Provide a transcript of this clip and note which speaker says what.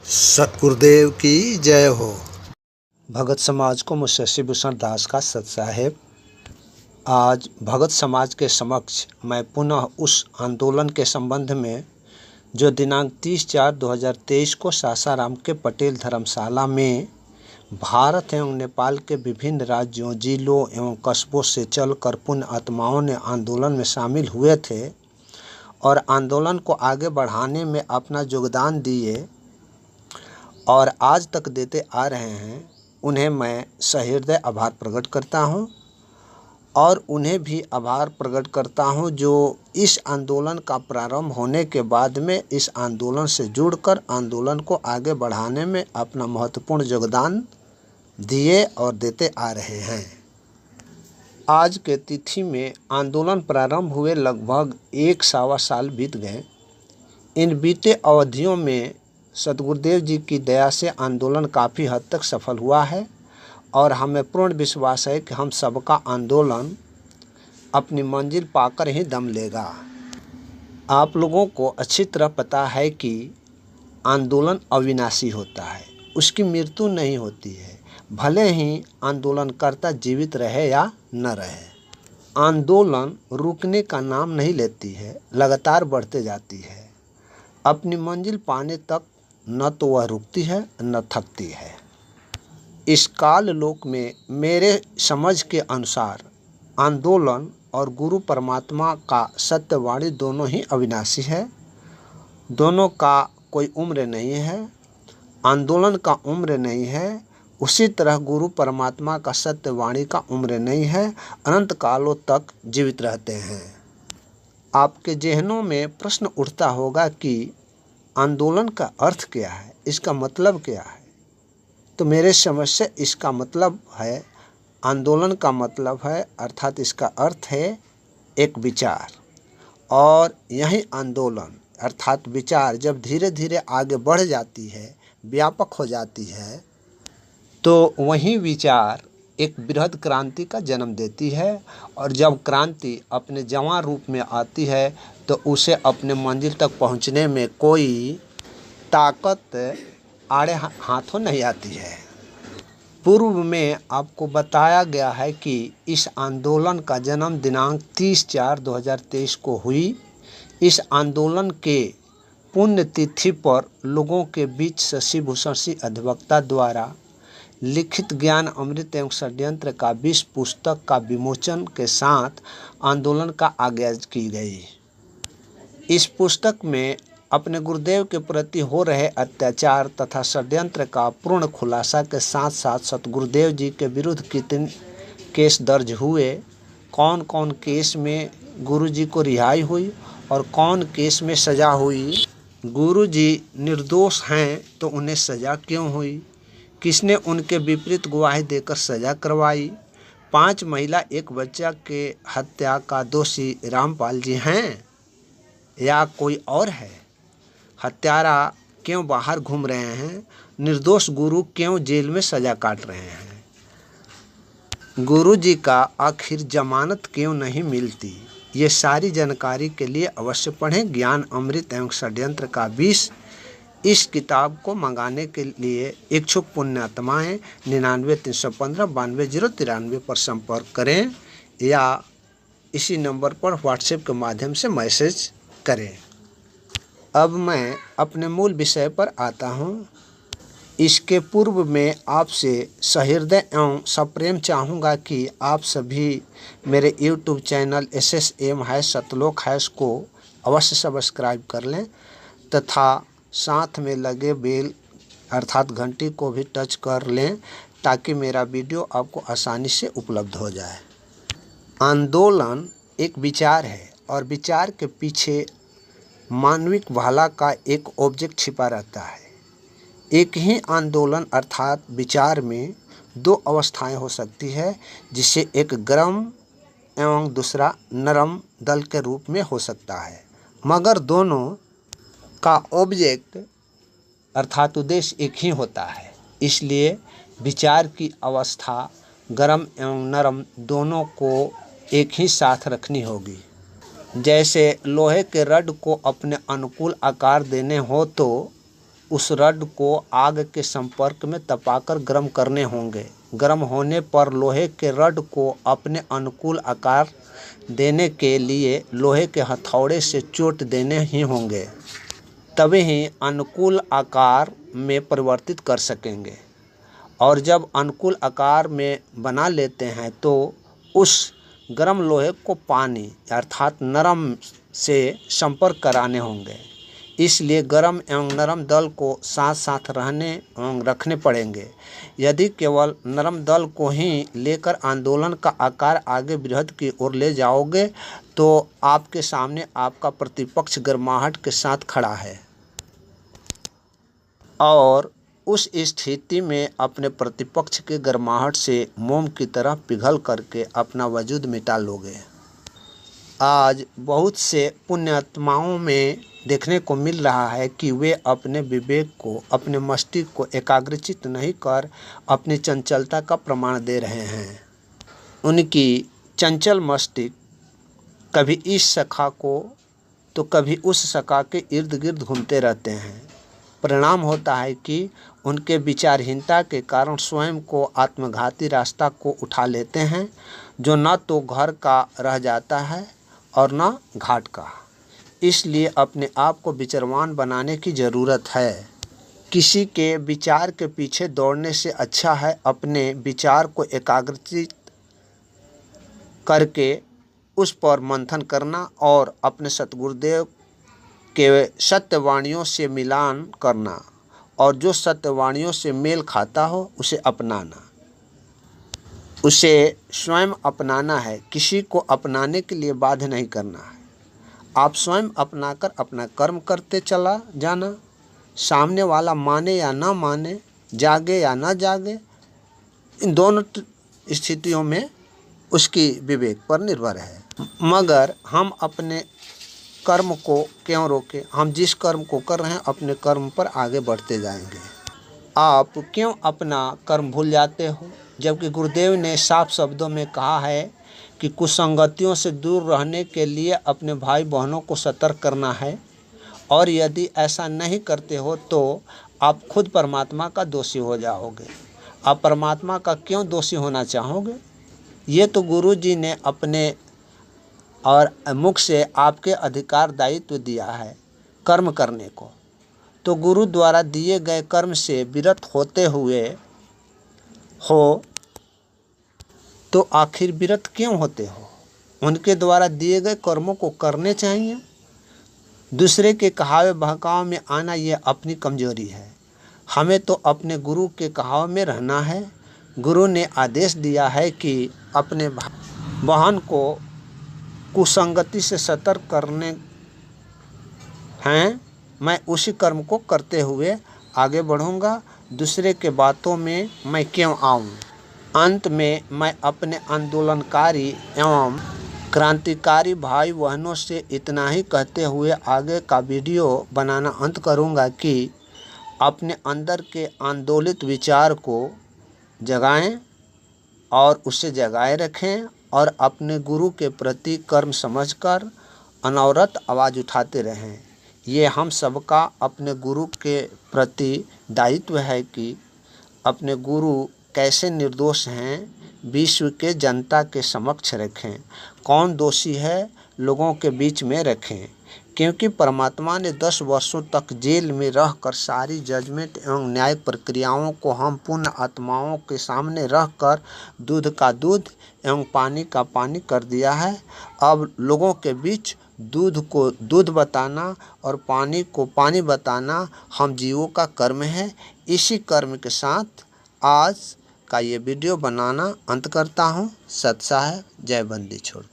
Speaker 1: सतगुरुदेव की जय हो। भगत समाज को मुझसे शशिभूषण दास का सत साहेब। आज भगत समाज के समक्ष मैं पुनः उस आंदोलन के संबंध में जो दिनांक 30/4/2023 को सासाराम के पटेल धर्मशाला में भारत एवं नेपाल के विभिन्न राज्यों, जिलों एवं कस्बों से चलकर पुण्य आत्माओं ने आंदोलन में शामिल हुए थे और आंदोलन को आगे बढ़ाने में अपना योगदान दिए और आज तक देते आ रहे हैं, उन्हें मैं सहृदय आभार प्रकट करता हूं और उन्हें भी आभार प्रकट करता हूं जो इस आंदोलन का प्रारंभ होने के बाद में इस आंदोलन से जुड़कर आंदोलन को आगे बढ़ाने में अपना महत्वपूर्ण योगदान दिए और देते आ रहे हैं। आज के तिथि में आंदोलन प्रारंभ हुए लगभग 1 साल बीत गए। इन बीते अवधियों में सतगुरुदेव जी की दया से आंदोलन काफ़ी हद तक सफल हुआ है और हमें पूर्ण विश्वास है कि हम सबका आंदोलन अपनी मंजिल पाकर ही दम लेगा। आप लोगों को अच्छी तरह पता है कि आंदोलन अविनाशी होता है, उसकी मृत्यु नहीं होती है, भले ही आंदोलनकर्ता जीवित रहे या न रहे। आंदोलन रुकने का नाम नहीं लेती है, लगातार बढ़ते जाती है। अपनी मंजिल पाने तक न तो वह रुकती है न थकती है। इस काल लोक में मेरे समझ के अनुसार आंदोलन और गुरु परमात्मा का सत्यवाणी दोनों ही अविनाशी है। दोनों का कोई उम्र नहीं है, आंदोलन का उम्र नहीं है, उसी तरह गुरु परमात्मा का सत्यवाणी का उम्र नहीं है, अनंत कालों तक जीवित रहते हैं। आपके ज़हनों में प्रश्न उठता होगा कि आंदोलन का अर्थ क्या है, इसका मतलब क्या है। तो मेरे समझ से इसका मतलब है, आंदोलन का मतलब है अर्थात इसका अर्थ है एक विचार, और यही आंदोलन अर्थात विचार जब धीरे धीरे आगे बढ़ जाती है, व्यापक हो जाती है, तो वही विचार एक बृहद क्रांति का जन्म देती है। और जब क्रांति अपने जवां रूप में आती है तो उसे अपने मंजिल तक पहुंचने में कोई ताकत आड़े हाथों नहीं आती है। पूर्व में आपको बताया गया है कि इस आंदोलन का जन्म दिनांक 30/4/2023 को हुई। इस आंदोलन के पुण्यतिथि पर लोगों के बीच शशिभूषण सिंह अधिवक्ता द्वारा लिखित ज्ञान अमृत एवं षड्यंत्र का 20 पुस्तक का विमोचन के साथ आंदोलन का आज्ञा की गई। इस पुस्तक में अपने गुरुदेव के प्रति हो रहे अत्याचार तथा षड्यंत्र का पूर्ण खुलासा के साथ साथ सतगुरुदेव जी के विरुद्ध कितने केस दर्ज हुए, कौन कौन केस में गुरु जी को रिहाई हुई और कौन केस में सज़ा हुई, गुरु जी निर्दोष हैं तो उन्हें सज़ा क्यों हुई, किसने उनके विपरीत गवाही देकर सज़ा करवाई, 5 महिला 1 बच्चा के हत्या का दोषी रामपाल जी हैं या कोई और है, हत्यारा क्यों बाहर घूम रहे हैं, निर्दोष गुरु क्यों जेल में सज़ा काट रहे हैं, गुरु जी का आखिर जमानत क्यों नहीं मिलती। ये सारी जानकारी के लिए अवश्य पढ़ें ज्ञान अमृत एवं षड्यंत्र का 20। इस किताब को मंगाने के लिए इच्छुक पुण्यात्माएँ 99-315-92-093 पर संपर्क करें या इसी नंबर पर व्हाट्सएप के माध्यम से मैसेज करें। अब मैं अपने मूल विषय पर आता हूँ। इसके पूर्व में आपसे सहृदय एवं सप्रेम चाहूँगा कि आप सभी मेरे YouTube चैनल SSM है सतलोक है को अवश्य सब्सक्राइब कर लें तथा साथ में लगे बेल अर्थात घंटी को भी टच कर लें ताकि मेरा वीडियो आपको आसानी से उपलब्ध हो जाए। आंदोलन एक विचार है और विचार के पीछे मानविक भाला का एक ऑब्जेक्ट छिपा रहता है। एक ही आंदोलन अर्थात विचार में 2 अवस्थाएं हो सकती है, जिसे एक गर्म एवं दूसरा नरम दल के रूप में हो सकता है, मगर दोनों का ऑब्जेक्ट अर्थात उद्देश्य एक ही होता है। इसलिए विचार की अवस्था गर्म एवं नरम दोनों को एक ही साथ रखनी होगी। जैसे लोहे के रड को अपने अनुकूल आकार देने हो तो उस रड को आग के संपर्क में तपाकर गर्म करने होंगे। गर्म होने पर लोहे के रड को अपने अनुकूल आकार देने के लिए लोहे के हथौड़े से चोट देने ही होंगे, तभी ही अनुकूल आकार में परिवर्तित कर सकेंगे। और जब अनुकूल आकार में बना लेते हैं तो उस गर्म लोहे को पानी अर्थात नरम से संपर्क कराने होंगे। इसलिए गर्म एवं नरम दल को साथ साथ रहने एवं रखने पड़ेंगे। यदि केवल नरम दल को ही लेकर आंदोलन का आकार आगे बृहद की ओर ले जाओगे तो आपके सामने आपका प्रतिपक्ष गर्माहट के साथ खड़ा है और उस स्थिति में अपने प्रतिपक्ष के गर्माहट से मोम की तरह पिघल करके अपना वजूद मिटा लोगे। आज बहुत से पुण्यात्माओं में देखने को मिल रहा है कि वे अपने विवेक को, अपने मस्तिष्क को एकाग्रचित नहीं कर अपनी चंचलता का प्रमाण दे रहे हैं। उनकी चंचल मस्तिष्क कभी इस शाखा को तो कभी उस शाखा के इर्द गिर्द घूमते रहते हैं। परिणाम होता है कि उनके विचारहीनता के कारण स्वयं को आत्मघाती रास्ता को उठा लेते हैं, जो न तो घर का रह जाता है और न घाट का। इसलिए अपने आप को विचारवान बनाने की ज़रूरत है। किसी के विचार के पीछे दौड़ने से अच्छा है अपने विचार को एकाग्रचित करके उस पर मंथन करना और अपने सतगुरुदेव के सत्यवाणियों से मिलान करना और जो सत्यवाणियों से मेल खाता हो उसे अपनाना। उसे स्वयं अपनाना है, किसी को अपनाने के लिए बाध्य नहीं करना है। आप स्वयं अपनाकर अपना कर्म करते चला जाना। सामने वाला माने या ना माने, जागे या ना जागे, इन दोनों स्थितियों में उसकी विवेक पर निर्भर है। मगर हम अपने कर्म को क्यों रोकें? हम जिस कर्म को कर रहे हैं अपने कर्म पर आगे बढ़ते जाएंगे। आप क्यों अपना कर्म भूल जाते हो, जबकि गुरुदेव ने साफ शब्दों में कहा है कि कुसंगतियों से दूर रहने के लिए अपने भाई बहनों को सतर्क करना है, और यदि ऐसा नहीं करते हो तो आप खुद परमात्मा का दोषी हो जाओगे। आप परमात्मा का क्यों दोषी होना चाहोगे? ये तो गुरु जी ने अपने और मुख से आपके अधिकार दायित्व दिया है कर्म करने को, तो गुरु द्वारा दिए गए कर्म से विरत होते हुए हो तो आखिर विरत क्यों होते हो? उनके द्वारा दिए गए कर्मों को करने चाहिए। दूसरे के कहावे बहकावे में आना यह अपनी कमजोरी है। हमें तो अपने गुरु के कहावे में रहना है। गुरु ने आदेश दिया है कि अपने बहन को कुसंगति से सतर्क करने हैं। मैं उसी कर्म को करते हुए आगे बढ़ूंगा। दूसरे के बातों में मैं क्यों आऊं? अंत में मैं अपने आंदोलनकारी एवं क्रांतिकारी भाई बहनों से इतना ही कहते हुए आगे का वीडियो बनाना अंत करूंगा कि अपने अंदर के आंदोलित विचार को जगाएं और उसे जगाए रखें और अपने गुरु के प्रति कर्म समझकर अनवरत आवाज़ उठाते रहें। ये हम सबका अपने गुरु के प्रति दायित्व है कि अपने गुरु कैसे निर्दोष हैं विश्व के जनता के समक्ष रखें, कौन दोषी है लोगों के बीच में रखें। क्योंकि परमात्मा ने 10 वर्षों तक जेल में रहकर सारी जजमेंट एवं न्यायिक प्रक्रियाओं को हम पुण्य आत्माओं के सामने रखकर दूध का दूध एवं पानी का पानी कर दिया है। अब लोगों के बीच दूध को दूध बताना और पानी को पानी बताना हम जीवों का कर्म है। इसी कर्म के साथ आज का ये वीडियो बनाना अंत करता हूँ। सत साहेब, जय बंदी छोड़।